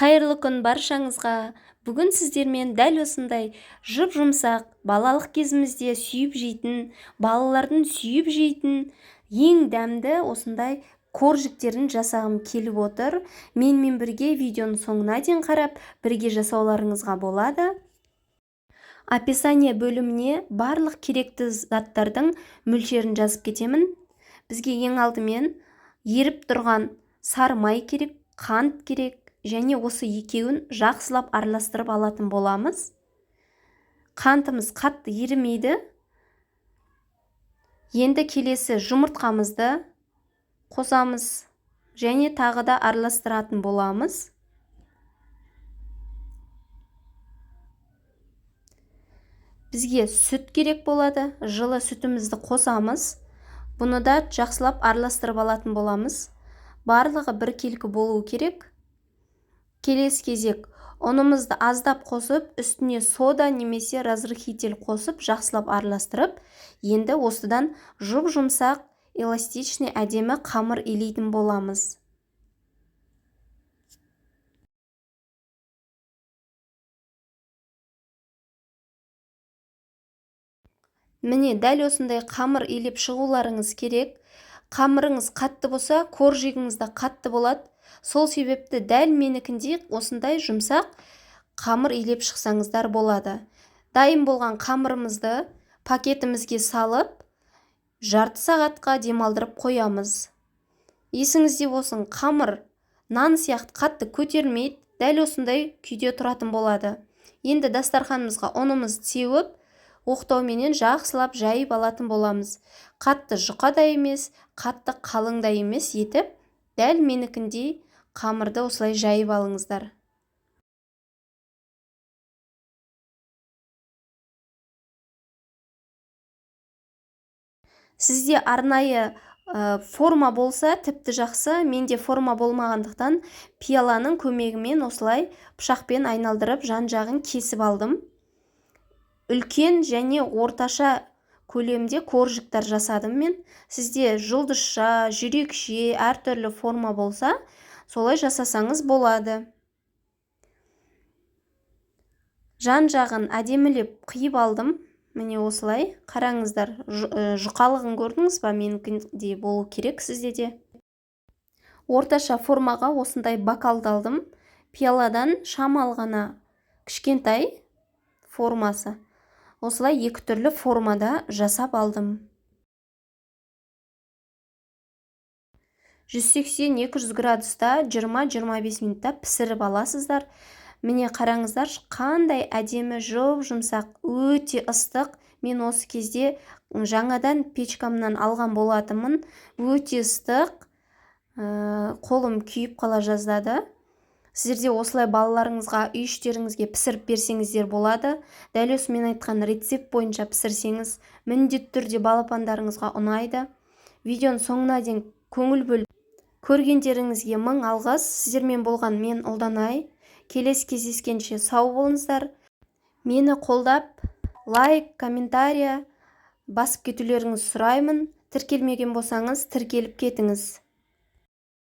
Қайырлы күн баршаңызға. Бүгін сіздермен дәл осындай жұп-жұмсақ, балалық кезімізде сүйіп жейтін, балалардың сүйіп жейтін ең дәмді осындай коржиктерін жасағым келіп отыр. Менімен бірге видеоның соңына дейін қарап, бірге жасауларыңызға болады. Описание бөліміне барлық керекті заттардың мөлшерін жазып кетемін. Бізге ең алдымен еріп тұрған сары май керек, қант керек, және осы екеуін жақсылап араластырып алатын боламыз. Қантымыз қатты ерімейді. Енді келесі жұмыртқамызды қосамыз және тағы да араластыратын боламыз. Бізге сүт керек болады. Жылы сүтімізді қосамыз. Бұны да жақсылап араластырып алатын боламыз. Барлығы бір келкі болуы керек. Келесі кезек ұнымызды аздап қосып, үстіне сода немесе разрыхитель қосып, жақсылап араластырып, енді осыдан жұп-жұмсақ, эластичный әдемі қамыр илейтін боламыз. Міне дәл осындай қамыр илеп шығуларыңыз керек. Қамырыңыз қатты болса, коржигіңіз де қатты болады. Сол себепті дәл менікіндей осындай жұмсақ қамыр илеп шықсаңыздар болады. Дайын болған қамырымызды пакетімізге салып, жарты сағатқа демалдырып қоямыз. Есіңізде болсын, қамыр нан сияқты қатты көтермейді, дәл осындай күйде тұратын болады. Енді дастарханымызға ұнымызды сеуіп, оқтауменен жақсылап жайып алатын боламыз. Қатты жұқа да емес, қатты қалың да емес етіп, дәл менікіндей қамырды осылай жайып алыңыздар. Сізде арнайы форма болса тіпті жақсы. Менде форма болмағандықтан пиаланың көмегімен осылай пышақпен айналдырып жан-жағын кесіп алдым. Үлкен және орташа көлемде коржиктар жасадым мен. Сізде жұлдызша, жүрекше, әртүрлі форма болса, солай жасасаңыз болады. Жан-жағын әдемілеп қиып алдым. Міне осылай. Қараңыздар, жұқалығын көрдіңіз ба? Менікіндей болу керек сізде де. Орташа формаға осындай бокалды алдым. Пиаладан шамалы ғана кішкентай формасы. Осылай екі түрлі формада жасап алдым. 180-200 градуста 20-25 минутта пісіріп аласыздар. Міне қараңыздар, қандай әдемі жұп-жұмсақ, өте ыстық. Мен осы кезде жаңадан печкамнан алған болатынмын. Өте ыстық, қолым күйіп қала жаздады. Сіздерде осылай балаларыңызға, үй-іштеріңізге пісіріп берсеңіздер болады. Дәл осы мен айтқан рецепт бойынша пісірсеңіз, міндетті түрде балапандарыңызға ұнайды. Видеоның соңына дейін көңіл бөліп көргендеріңізге мың алғыс. Сіздермен болған мен Ұлданай. Келесі кездескенше сау болыңыздар. Мені қолдап, лайк, комментария басып кетулеріңізді сұраймын. Тіркелмеген болсаңыз, тіркеліп кетіңіз.